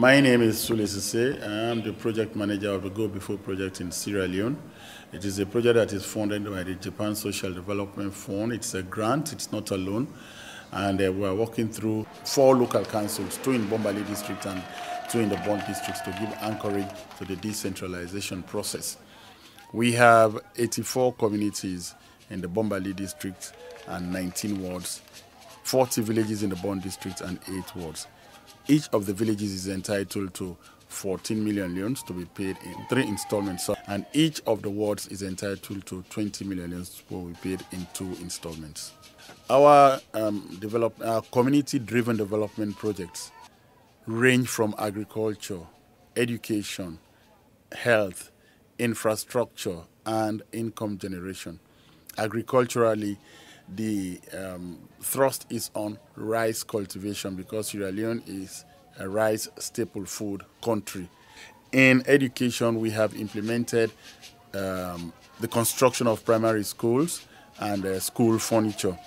My name is Sule Sise. I am the project manager of the GoBifo project in Sierra Leone. It is a project that is funded by the Japan Social Development Fund. It's a grant, it's not a loan. And we are working through 4 local councils, 2 in Bombali district and 2 in the Bond districts, to give anchorage to the decentralization process. We have 84 communities in the Bombali district and 19 wards, 40 villages in the Bond district and 8 wards. Each of the villages is entitled to 14 million leones to be paid in 3 installments, and each of the wards is entitled to 20 million leones to be paid in 2 installments. Our community-driven development projects range from agriculture, education, health, infrastructure, and income generation. Agriculturally, the thrust is on rice cultivation because Sierra Leone is a rice staple food country. In education, we have implemented the construction of primary schools and school furniture.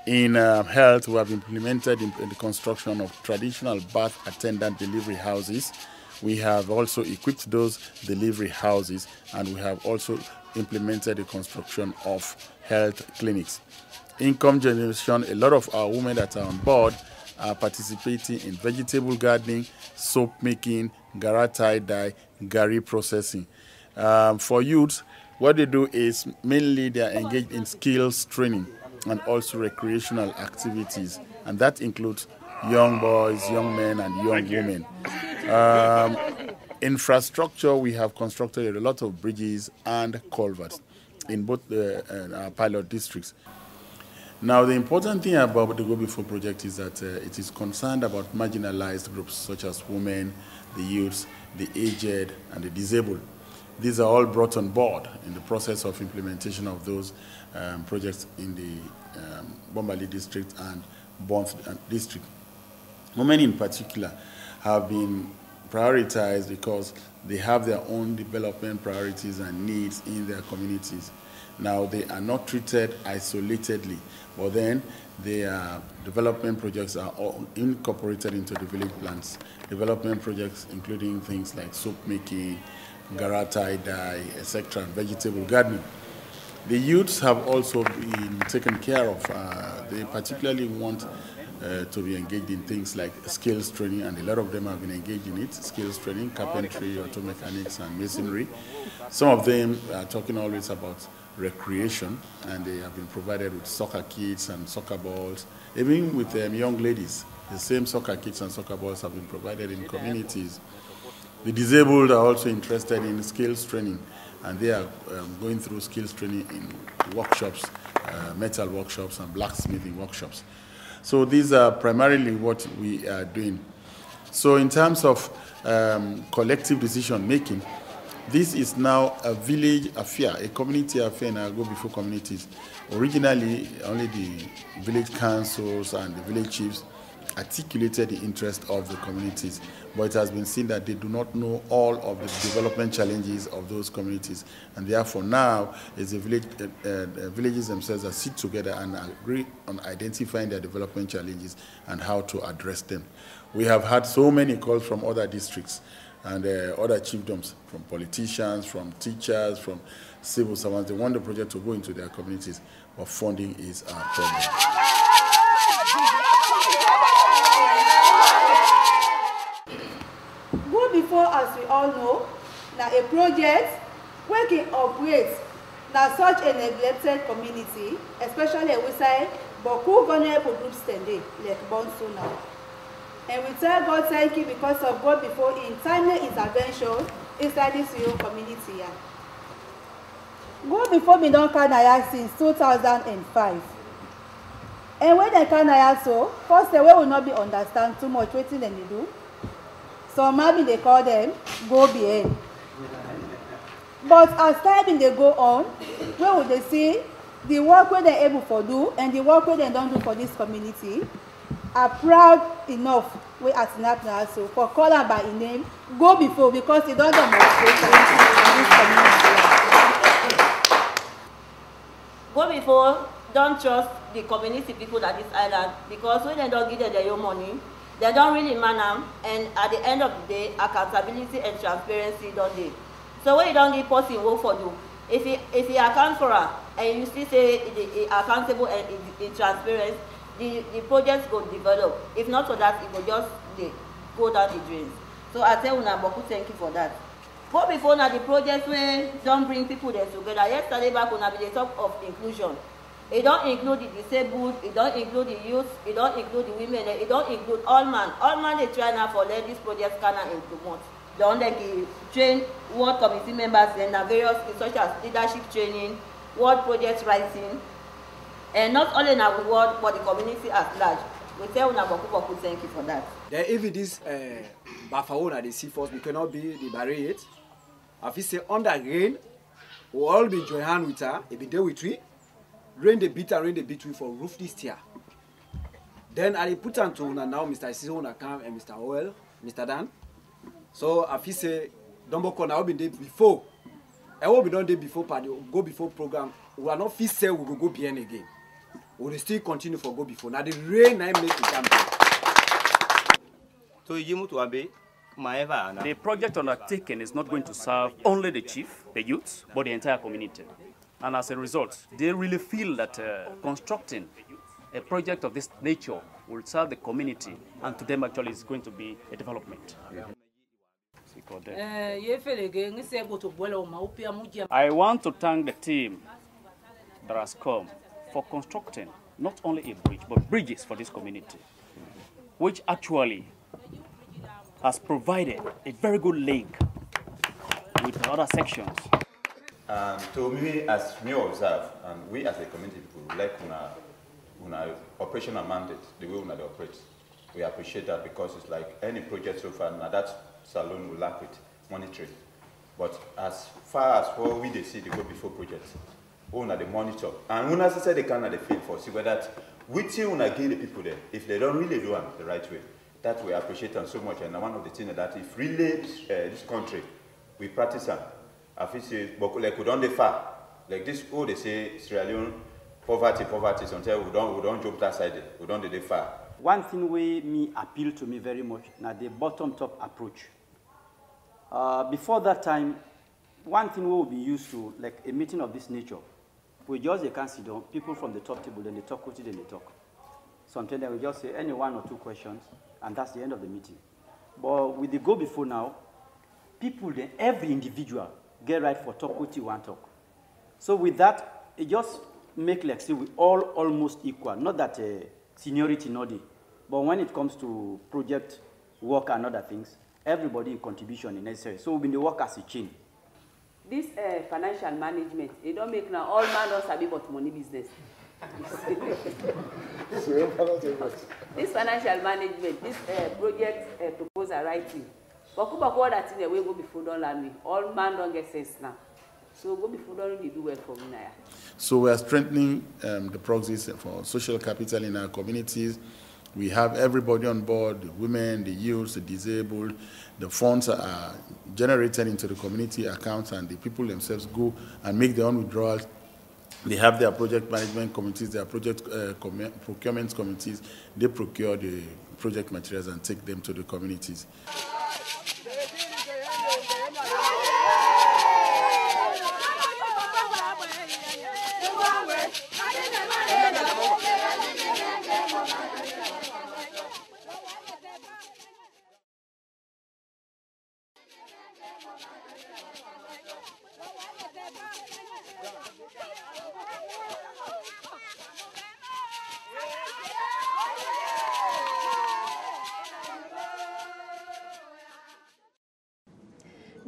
In health, we have implemented the construction of traditional birth attendant delivery houses. We have also equipped those delivery houses, and we have also implemented the construction of health clinics. Income generation, a lot of our women that are on board are participating in vegetable gardening, soap making, gara tie-dye, gari processing. For youths, what they do is mainly they are engaged in skills training and also recreational activities, and that includes young boys, young men, and young women. Infrastructure, we have constructed a lot of bridges and culverts in both our pilot districts. Now, the important thing about the GoBifo project is that it is concerned about marginalized groups such as women, the youths, the aged, and the disabled. These are all brought on board in the process of implementation of those projects in the Bombali district and Bond district. Women in particular have been prioritized because they have their own development priorities and needs in their communities. Now, they are not treated isolatedly, but then their development projects are all incorporated into the village plans. Development projects including things like soap making, gara tie-dye, etc., and vegetable gardening. The youths have also been taken care of. They particularly want to be engaged in things like skills training, and a lot of them have been engaged in it. Skills training, carpentry, auto mechanics, and masonry. Some of them are talking always about recreation, and they have been provided with soccer kits and soccer balls. Even with young ladies, the same soccer kits and soccer balls have been provided in communities. The disabled are also interested in skills training, and they are going through skills training in workshops, metal workshops and blacksmithing workshops. So these are primarily what we are doing. So in terms of collective decision making, this is now a village affair, a community affair in our GoBifo communities. Originally, only the village councils and the village chiefs articulated the interest of the communities, but it has been seen that they do not know all of the development challenges of those communities, and therefore now it's the villages themselves that sit together and agree on identifying their development challenges and how to address them. We have had so many calls from other districts and other chiefdoms, from politicians, from teachers, from civil servants. They want the project to go into their communities, but funding is our problem. GoBifo, as we all know, now a project working operate now such a neglected community, especially we say, but who vulnerable groups today, like Bonso now. And we tell God thank you because of GoBifo in timely intervention inside this your community here. GoBifo been on Canada since 2005. And when they Canada so, first the way will not be understand too much what they do. So maybe they call them GoBN. But as time they go on, where would they see the work where they're able to do and the work where they don't do for this community are proud enough we as national so for calling by a name GoBifo because they don't demonstrate in this community. GoBifo don't trust the community people at this island because when they don't give them their own money, They don't really man them, and at the end of the day, accountability and transparency don't do. So when you don't give person work for you, if you account for her and you still say it accountable and it transparent, the project will develop. If not for that, it will just go down the drains. So I tell Una Boku, thank you for that. GoBifo now the project where don't bring people there together. Yesterday back on the talk of inclusion. It don't include the disabled, it don't include the youth, it don't include the women, it don't include all man. All man they try now for let this project can and promote. They don't like train ward committee members and various such as leadership training, ward project writing, and not only in our ward but the community at large. We tell Una Boku, thank you for that. Then if this Bafao that they see first, we cannot be the barrier. If we say under rain, we all be join hand with her, if we deal with tree, rain the beat we for roof this year. Then I put on to now Mr. Sisona come and Mr. Oil, Mr. Dan. So if we say don't call now be there before. I will be done day before party, GoBifo program. We are not fit say we will go behind again. We will still continue for GoBifo. Now the rain I make it campaign. The project undertaken is not going to serve only the chief, the youths, but the entire community. And as a result, they really feel that constructing a project of this nature will serve the community, and to them actually is going to be a development. I want to thank the team that has come for constructing not only a bridge, but bridges for this community, which actually has provided a very good link with the other sections. To me, as me observe, and we as a community people like una operational mandate, the way una operate. We appreciate that because it's like any project so far, now that salon will lack with monitoring. But as far as what we see the GoBifo project, una the monitor. And una say they can at the field for see whether which una give the people there, if they don't really do it the right way. That we appreciate them so much. And one of the things that if really this country, we practice them. I feel say, like we don't far. Like this, oh, they say Sierra Leone, poverty, until we don't jump that side, we don't do the far. One thing we appeal to me very much, now the bottom-top approach. Before that time, one thing we will be used to, like a meeting of this nature, we just they can sit down, people from the top table, then they talk, then they talk. Sometimes they will just say any one or two questions, and that's the end of the meeting. But with the GoBifo now, people, then every individual get right for talk what you want to talk. So with that, it just make like say we all almost equal. Not that seniority not there, but when it comes to project work and other things, everybody contribution is necessary. So we work as a chain. This financial management, it don't make now all man don't sabi about money business. This financial management, this project proposal writing, but that thing we GoBifo don't learn me. All man don't get sense now. So GoBifo don't really do well for me now. So we are strengthening the proxies for social capital in our communities. We have everybody on board, the women, the youths, the disabled. The funds are generated into the community accounts, and the people themselves go and make their own withdrawals. They have their project management committees, their project procurement committees. They procure the project materials and take them to the communities.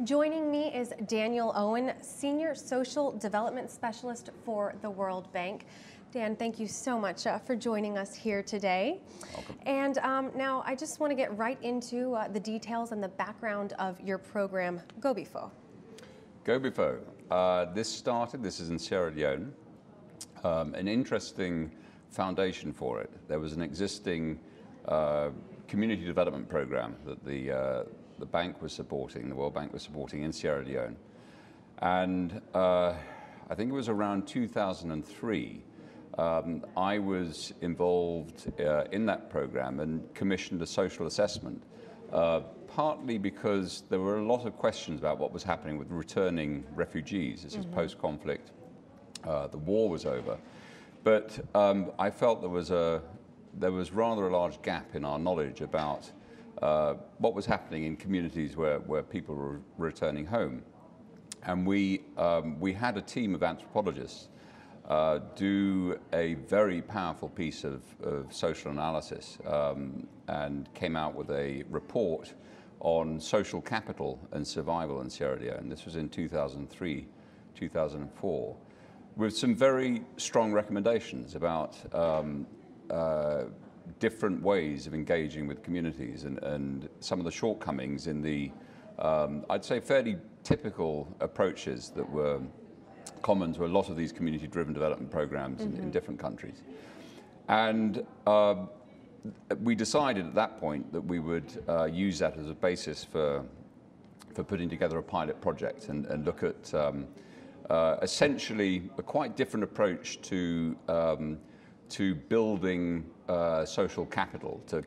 Joining me is Daniel Owen, Senior Social Development Specialist for the World Bank. Dan, thank you so much for joining us here today. Welcome. And now I just want to get right into the details and the background of your program, GoBifo. GoBifo, this is in Sierra Leone, an interesting foundation for it. There was an existing community development program that the bank was supporting, the World Bank was supporting in Sierra Leone. And I think it was around 2003, I was involved in that program and commissioned a social assessment, partly because there were a lot of questions about what was happening with returning refugees. This is post-conflict. The war was over. But I felt there was rather a large gap in our knowledge about what was happening in communities where people were returning home. And we had a team of anthropologists do a very powerful piece of social analysis and came out with a report on social capital and survival in Sierra Leone. This was in 2003, 2004, with some very strong recommendations about different ways of engaging with communities and some of the shortcomings in the, I'd say, fairly typical approaches that were common to a lot of these community-driven development programs in different countries. And we decided at that point that we would use that as a basis for putting together a pilot project and look at essentially a quite different approach to building social capital, to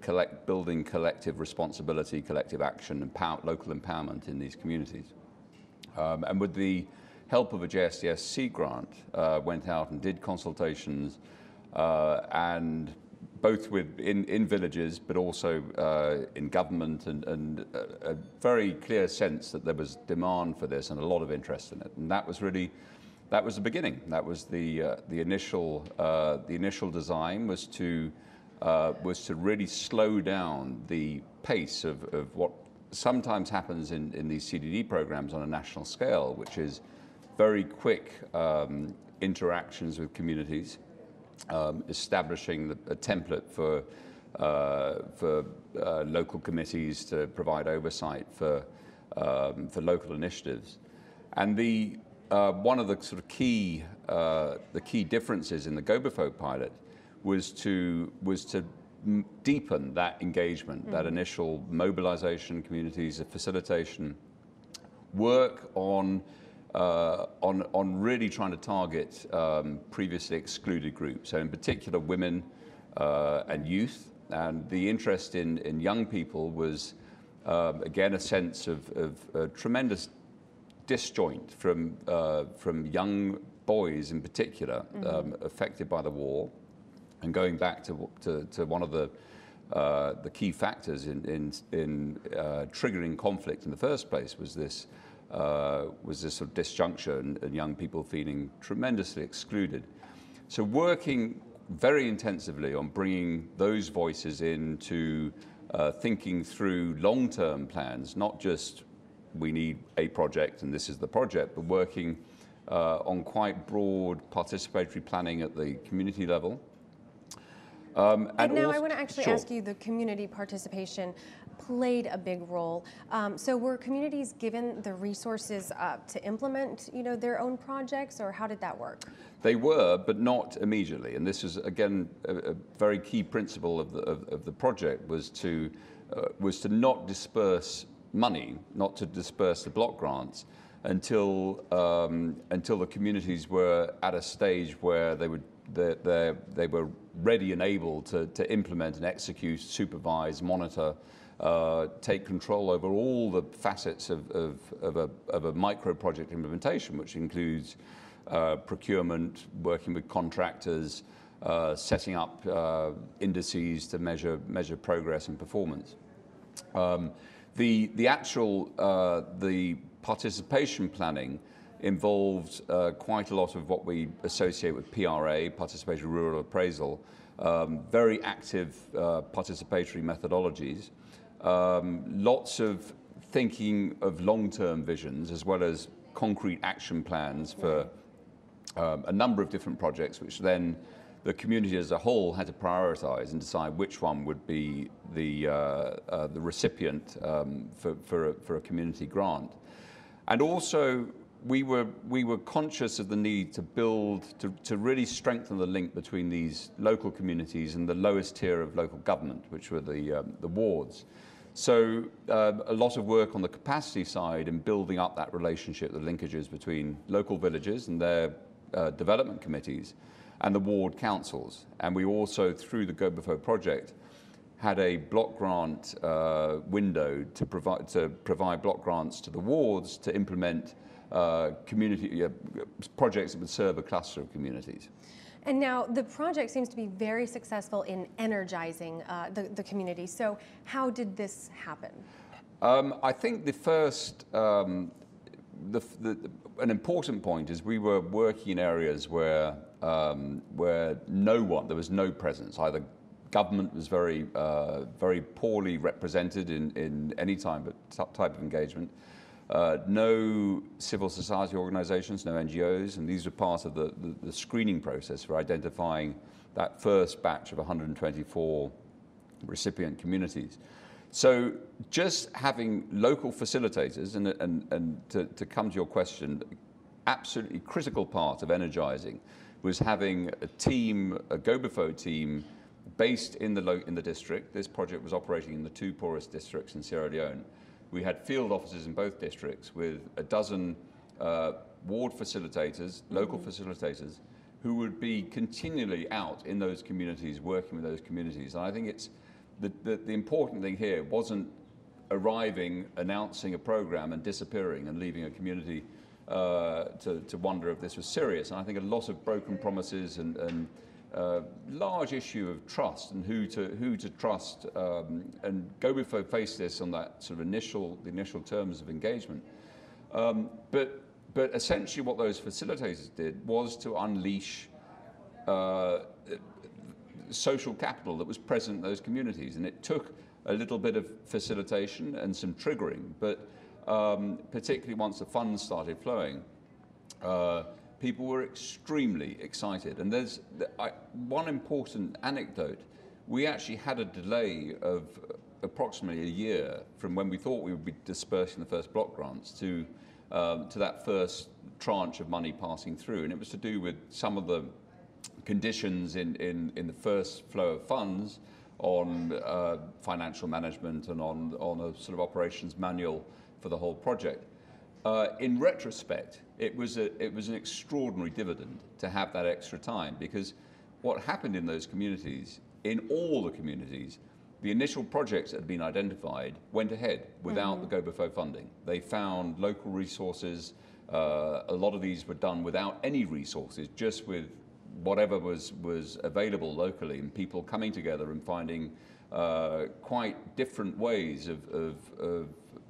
building collective responsibility, collective action, and local empowerment in these communities. And with the help of a JSDF seed grant, went out and did consultations, and both in villages, but also in government, and a very clear sense that there was demand for this and a lot of interest in it. And that was really, that was the beginning. That was the initial design was to really slow down the pace of what sometimes happens in these CDD programs on a national scale, which is very quick interactions with communities, establishing a template for local committees to provide oversight for local initiatives. And one of the sort of key differences in the GoBifo pilot was to deepen that engagement, that initial mobilization, communities, facilitation, work on really trying to target previously excluded groups. So in particular, women and youth. And the interest in young people was, again, a sense of a tremendous disjoint from young boys in particular, affected by the war. And going back to one of the key factors in triggering conflict in the first place was this sort of disjunction and young people feeling tremendously excluded. So working very intensively on bringing those voices into thinking through long-term plans, not just we need a project and this is the project, but working on quite broad participatory planning at the community level. And now I want to actually ask you, the community participation played a big role. So were communities given the resources to implement, their own projects, or how did that work? They were, but not immediately. And this is, again, a very key principle of the project was to not disperse money, not to disperse the block grants until the communities were at a stage where they were ready and able to implement and execute, supervise, monitor, take control over all the facets of a micro project implementation, which includes procurement, working with contractors, setting up indices to measure progress and performance. The participation planning involved quite a lot of what we associate with PRA, participatory rural appraisal, very active participatory methodologies, lots of thinking of long-term visions as well as concrete action plans for a number of different projects, which then the community as a whole had to prioritize and decide which one would be the recipient for a community grant. And also, we were conscious of the need to build, to really strengthen the link between these local communities and the lowest tier of local government, which were the wards. So a lot of work on the capacity side in building up that relationship, the linkages between local villages and their development committees, and the ward councils. And we also, through the GoBifo project, had a block grant window to provide block grants to the wards to implement community projects that would serve a cluster of communities. And now the project seems to be very successful in energizing the community. So how did this happen? I think the first, an important point is we were working in areas where there was no presence. Either government was very poorly represented in any type of engagement. No civil society organizations, no NGOs, and these were part of the screening process for identifying that first batch of 124 recipient communities. So just having local facilitators, and to come to your question, absolutely critical part of energizing was having a team, a GoBifo team, based in the district. This project was operating in the 2 poorest districts in Sierra Leone. We had field offices in both districts with a dozen ward facilitators, local facilitators, who would be continually out in those communities, working with those communities. And I think it's the important thing here wasn't arriving, announcing a program and disappearing and leaving a community to wonder if this was serious. And I think a lot of broken promises and large issue of trust and who to trust, and GoBifo faced this on that sort of the initial terms of engagement. But essentially what those facilitators did was to unleash social capital that was present in those communities, and it took a little bit of facilitation and some triggering, but particularly once the funds started flowing, people were extremely excited. And there's one important anecdote. We actually had a delay of approximately a year from when we thought we would be dispersing the first block grants to that first tranche of money passing through. And it was to do with some of the conditions in the first flow of funds on financial management and on a sort of operations manual for the whole project. In retrospect, it was an extraordinary dividend to have that extra time, because what happened in those communities, in all the communities, the initial projects that had been identified went ahead without the GoBifo funding. They found local resources. A lot of these were done without any resources, just with whatever was available locally, and people coming together and finding quite different ways of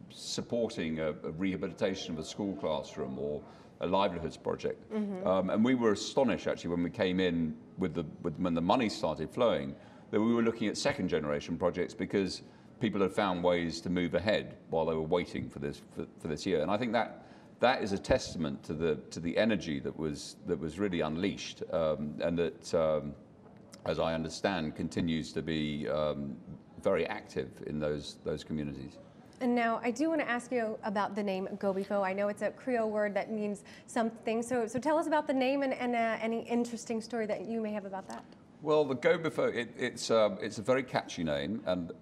supporting a rehabilitation of a school classroom or a livelihoods project. And we were astonished actually when we came in when the money started flowing, that we were looking at second generation projects, because people had found ways to move ahead while they were waiting for this year. And I think that is a testament to the energy that was really unleashed, and that, as I understand, continues to be very active in those communities. And now I do want to ask you about the name GoBifo. I know it's a Creole word that means something. So tell us about the name and any interesting story that you may have about that. Well, the GoBifo, it's a very catchy name, and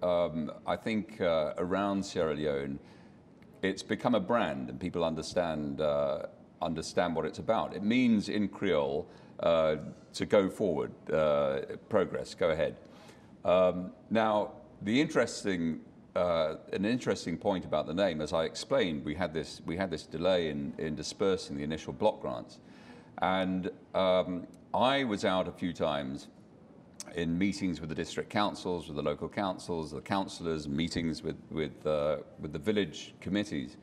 I think around Sierra Leone, it's become a brand, and people understand what it's about. It means in Creole to go forward, progress, go ahead. Now, an interesting point about the name, as I explained, we had this delay in dispersing the initial block grants, and I was out a few times in meetings with the district councils, with the local councils, the councillors, meetings with the village committees,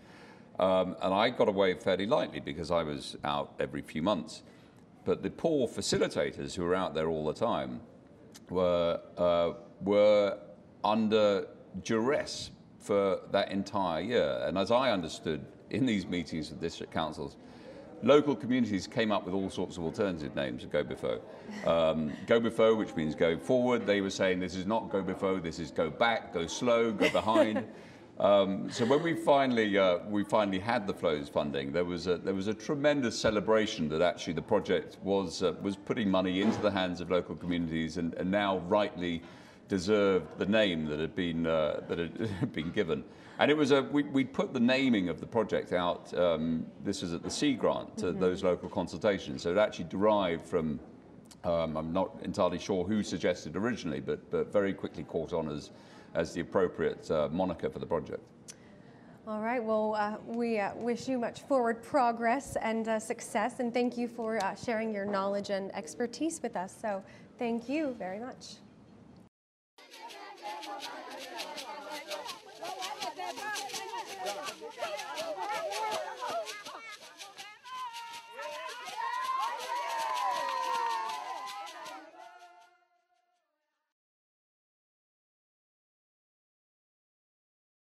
and I got away fairly lightly because I was out every few months. But the poor facilitators who were out there all the time were under duress for that entire year. And as I understood in these meetings with district councils, local communities came up with all sorts of alternative names of GoBifo. GoBifo, which means go forward. They were saying this is not GoBifo, this is go back, go slow, go behind. So when we finally had the flows funding, there was a tremendous celebration that actually the project was putting money into the hands of local communities, and now rightly deserved the name that had been given. And it was we put the naming of the project out. This was at the Sea Grant to those local consultations, so it actually derived from I'm not entirely sure who suggested originally, but very quickly caught on as the appropriate moniker for the project. All right, well, we wish you much forward progress and success, and thank you for sharing your knowledge and expertise with us. So thank you very much.